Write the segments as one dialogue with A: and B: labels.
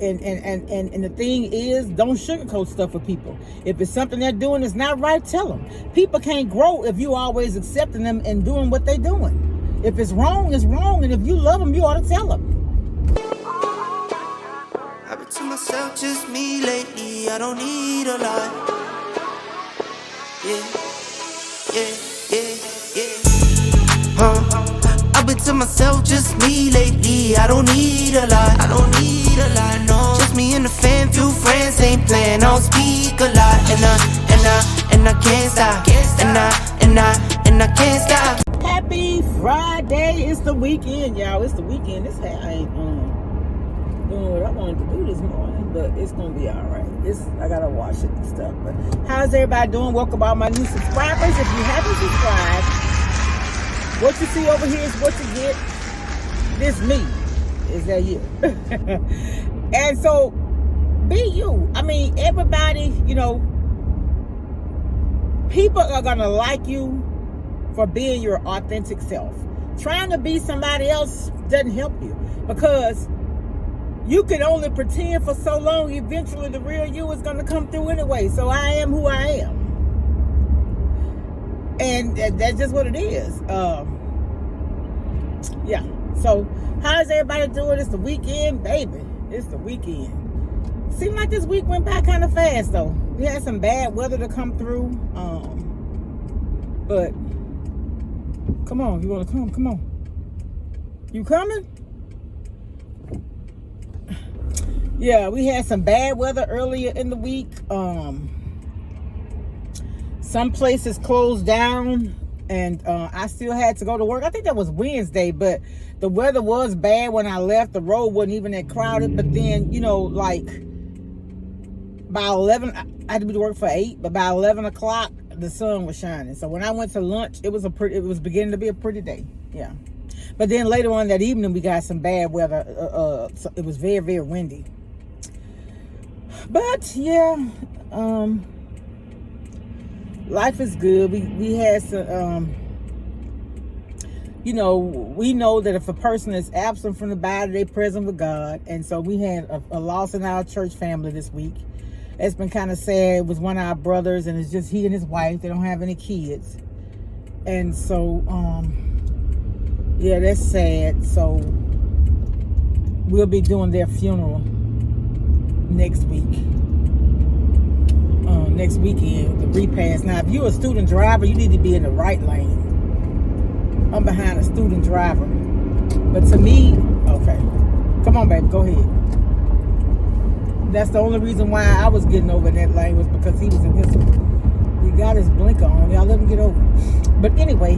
A: And the thing is, don't sugarcoat stuff with people. If it's something they're doing that's not right, tell them. People can't grow if you always accepting them and doing what they're doing. If it's wrong, it's wrong. And if you love them, you ought to tell them.
B: I've been to myself, just me lately. I don't need a lot. I've been to myself, just me lately. I don't need a lot. No. Just me and the fam, few friends ain't playing. I don't speak a lot, and I can't stop. And I can't stop.
A: Happy Friday! It's the weekend, y'all. It's the weekend. This hair ain't doing what I wanted to do this morning, but it's gonna be all right. I gotta wash it and stuff. But how's everybody doing? Welcome all my new subscribers. If you haven't subscribed, what you see over here is what you get. This me. Is that you? And so, be you. I mean, everybody, people are gonna like you for being your authentic self. Trying to be somebody else doesn't help you, because you can only pretend for so long. Eventually the real you is going to come through anyway. So I am who I am, and that's just what it is. Yeah. So how's everybody doing? It's the weekend, baby. It's the weekend. Seemed like this week went by kind of fast, though. We had some bad weather to come through, but come on, you want to come on, you coming? Yeah, we had some bad weather earlier in the week. Some places closed down, and I still had to go to work. I think that was Wednesday, but the weather was bad when I left. The road wasn't even that crowded, but then, like by 11, I had to be to work for 8, but by 11 o'clock, the sun was shining. So when I went to lunch, it was beginning to be a pretty day. Yeah. But then later on that evening, we got some bad weather. So it was very, very windy. But yeah, life is good. We had some, we know that if a person is absent from the body, they're present with God. And so we had a loss in our church family this week. It's been kind of sad. It was one of our brothers, and it's just he and his wife. They don't have any kids. And so, yeah, that's sad. So we'll be doing their funeral next weekend, the repass. Now, if you're a student driver, you need to be in the right lane. I'm behind a student driver. But to me, okay. Come on, baby, go ahead. That's the only reason why I was getting over in that lane, was because he was in this one. He got his blinker on. Y'all let him get over. But anyway,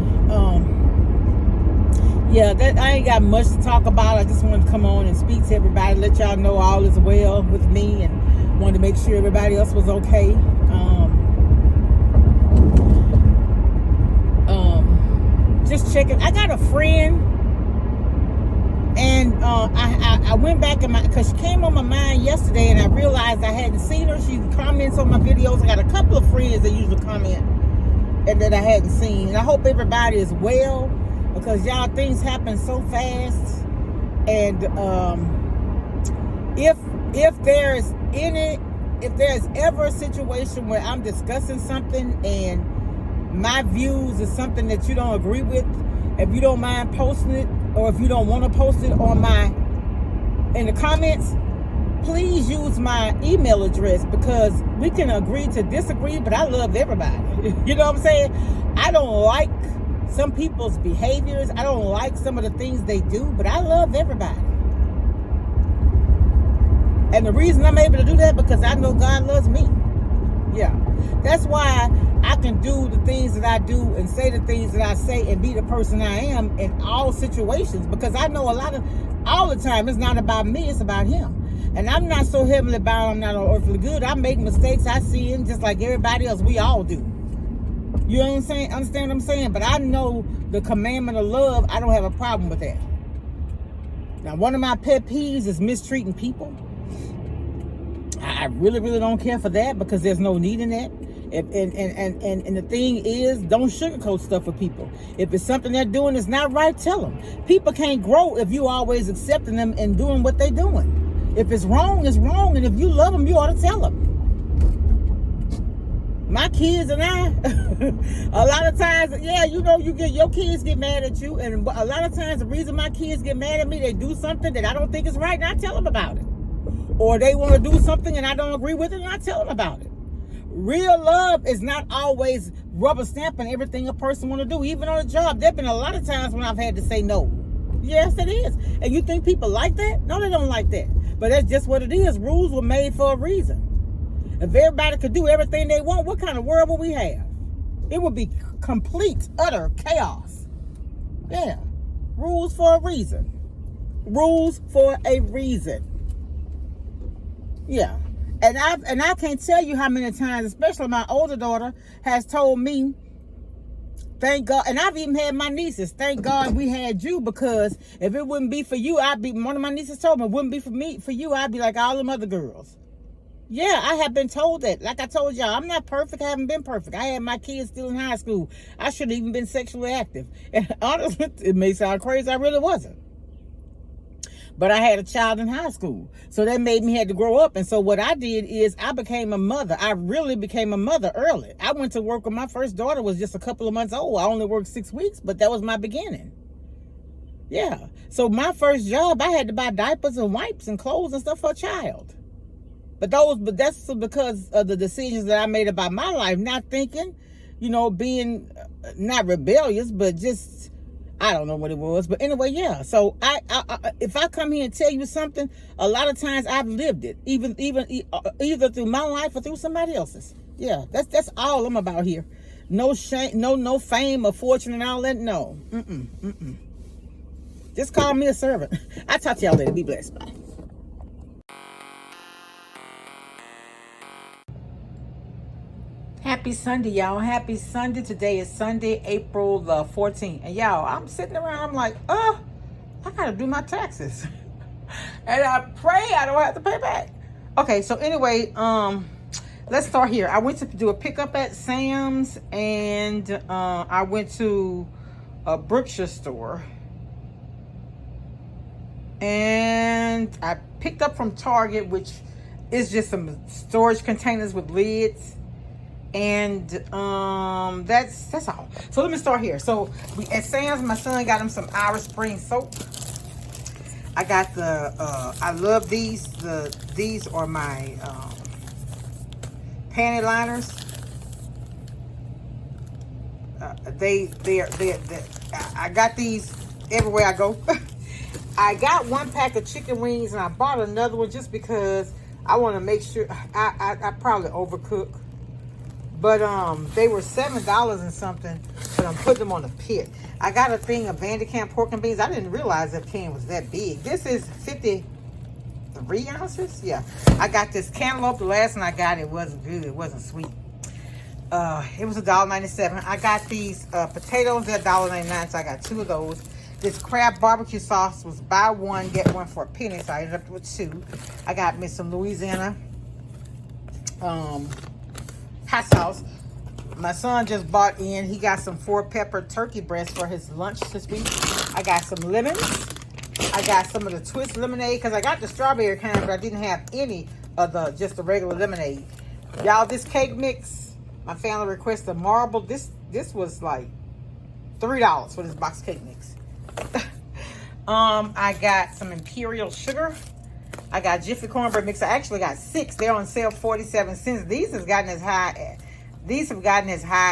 A: yeah, I ain't got much to talk about. I just wanted to come on and speak to everybody, let y'all know all is well with me, and wanted to make sure everybody else was okay. Just checking. I got a friend, and I went back because she came on my mind yesterday, and I realized I hadn't seen her. She comments on my videos. I got a couple of friends that usually comment and that I hadn't seen. And I hope everybody is well, because y'all, things happen so fast. And if there's ever a situation where I'm discussing something and my views is something that you don't agree with, if you don't mind posting it, or if you don't want to post it in the comments, please use my email address, because we can agree to disagree, but I love everybody. You know what I'm saying? I don't like some people's behaviors. I don't like some of the things they do, but I love everybody. And the reason I'm able to do that, because I know God loves me. Yeah. That's why I can do the things that I do and say the things that I say and be the person I am in all situations, because I know all the time it's not about me, it's about him. And I'm not so heavenly bound, I'm not earthly good. I make mistakes, I sin just like everybody else. We all do. You know what I'm saying? Understand what I'm saying? But I know the commandment of love. I don't have a problem with that. Now, one of my pet peeves is mistreating people. I really, really don't care for that, because there's no need in that. And the thing is, don't sugarcoat stuff with people. If it's something they're doing that's not right, tell them. People can't grow if you always accepting them and doing what they're doing. If it's wrong, it's wrong. And if you love them, you ought to tell them. My kids and I, a lot of times, yeah, you know, your kids get mad at you. And a lot of times the reason my kids get mad at me, they do something that I don't think is right, and I tell them about it. Or they want to do something and I don't agree with it, and I tell them about it. Real love is not always rubber stamping everything a person want to do. Even on a job, there have been a lot of times when I've had to say no. Yes, it is. And you think people like that? No, they don't like that. But that's just what it is. Rules were made for a reason. If everybody could do everything they want, what kind of world would we have? It would be complete, utter chaos. Yeah. Rules for a reason. Rules for a reason. Yeah. And I can't tell you how many times, especially my older daughter, has told me, thank God, and I've even had my nieces, thank God we had you, because if it wouldn't be for you, one of my nieces told me, it wouldn't be for you, I'd be like all them other girls. Yeah, I have been told that. Like I told y'all, I'm not perfect. I haven't been perfect. I had my kids still in high school. I should have even been sexually active. And honestly, it may sound crazy, I really wasn't. But I had a child in high school. So that made me have to grow up. And so what I did is I became a mother. I really became a mother early. I went to work when my first daughter was just a couple of months old. I only worked 6 weeks, but that was my beginning. Yeah. So my first job, I had to buy diapers and wipes and clothes and stuff for a child. But that's because of the decisions that I made about my life, not thinking, you know, being not rebellious, but just, I don't know what it was. But anyway, yeah. So if I come here and tell you something, a lot of times I've lived it, even either through my life or through somebody else's. Yeah, that's all I'm about here. No shame, no fame or fortune and all that. No. Just call me a servant. I'll talk to y'all later. Be blessed. Bye. Happy Sunday, y'all. Happy Sunday. Today is Sunday, April the 14th. And y'all, I'm sitting around, I'm like, I gotta do my taxes. And I pray I don't have to pay back. Okay, so anyway, let's start here. I went to do a pickup at Sam's, and I went to a Brookshire store. And I picked up from Target, which is just some storage containers with lids. And that's all. So let me start here. So at Sam's, my son got him some Irish Spring soap. I got I love these. These are my panty liners. I got these everywhere I go. I got one pack of chicken wings, and I bought another one just because I want to make sure. I probably overcook. But they were $7 and something, but I'm putting them on the pit. I got a thing of Bandicamp pork and beans. I didn't realize that can was that big. This is 53 ounces. Yeah. I got this cantaloupe. The last one I got, it wasn't good. It wasn't sweet. It was $1.97. I got these potatoes at $1.99, so I got 2 of those. This crab barbecue sauce was buy one, get one for a penny, so I ended up with 2. I got me some Louisiana hot sauce. My son just bought in. He got some 4-pepper turkey breast for his lunch this week. I got some lemons. I got some of the twist lemonade because I got the strawberry kind, but I didn't have any of just the regular lemonade. Y'all, this cake mix, my family requested marble. This was like $3 for this box cake mix. I got some imperial sugar. I got Jiffy cornbread mix. I actually got 6. They're on sale 47 cents. These have gotten as high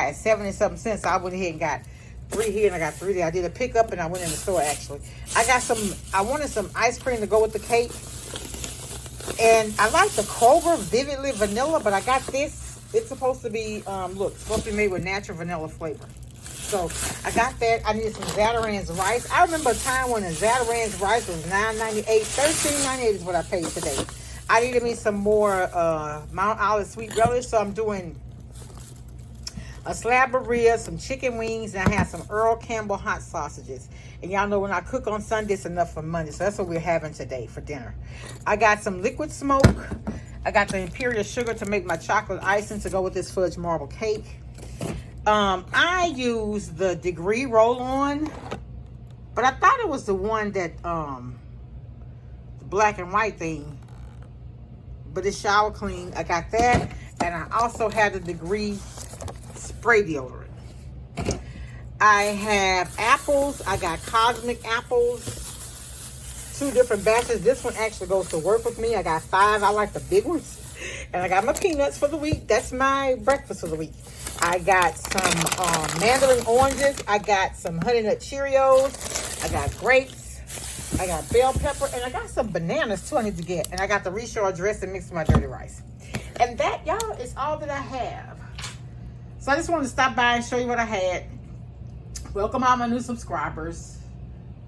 A: as 70-something cents. So I went ahead and got 3 here and I got 3 there. I did a pickup and I went in the store actually. I wanted some ice cream to go with the cake. And I like the Kroger Vividly Vanilla, but I got this. It's supposed to be, supposed to be made with natural vanilla flavor. So I got that. I needed some Zatarain's rice. I remember a time when the Zatarain's rice was $9.98. $13.98 is what I paid today. I needed me some more Mount Olive sweet relish. So I'm doing a slab of ribs, some chicken wings, and I have some Earl Campbell hot sausages. And y'all know when I cook on Sunday, it's enough for Monday. So that's what we're having today for dinner. I got some liquid smoke. I got the imperial sugar to make my chocolate icing to go with this fudge marble cake. I use the Degree roll-on, but I thought it was the one that the black and white thing. but it's shower clean. I got that. And I also have the Degree spray deodorant. I have apples. I got cosmic apples. 2 different batches. This one actually goes to work with me. I got 5. I like the big ones. And I got my peanuts for the week. That's my breakfast for the week. I got some mandarin oranges. I got some Honey Nut Cheerios. I got grapes. I got bell pepper. And I got some bananas too I need to get. And I got the reshore dressing mixed with my dirty rice. And that, y'all, is all that I have. So I just wanted to stop by and show you what I had. Welcome all my new subscribers.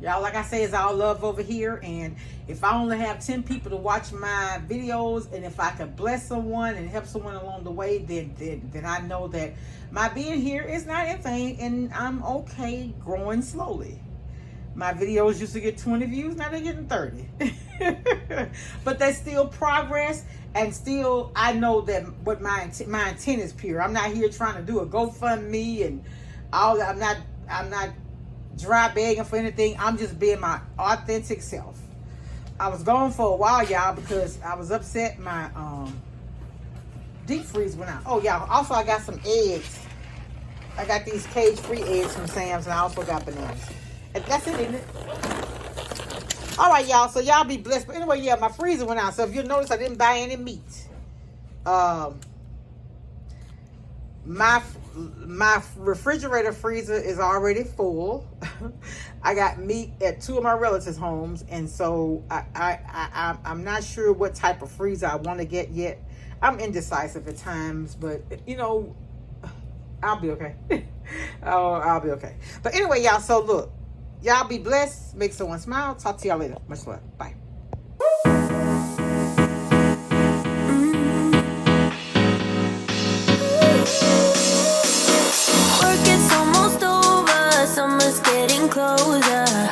A: Y'all, like I say, it's all love over here. And if I only have 10 people to watch my videos, and if I could bless someone and help someone along the way, then I know that my being here is not in vain, and I'm okay growing slowly. My videos used to get 20 views, now they're getting 30. But that's still progress, and still I know that what my intent is pure. I'm not here trying to do a GoFundMe and all that. I'm not dry begging for anything. I'm just being my authentic self. I was gone for a while, y'all, because I was upset my deep freeze went out. Oh, y'all, also I got some eggs. I got these cage-free eggs from Sam's, and I also got bananas. And that's it, isn't it? All right, y'all, so y'all be blessed. But anyway, yeah, my freezer went out, so if you notice, I didn't buy any meat. My refrigerator freezer is already full. I got meat at 2 of my relatives' homes, and so I'm not sure what type of freezer I want to get yet. I'm indecisive at times, but you know, I'll be okay. Oh, I'll be okay. But anyway, y'all, so look, y'all be blessed, make someone smile. Talk to y'all later. Much love. Bye.
B: Work is almost over, summer's getting closer.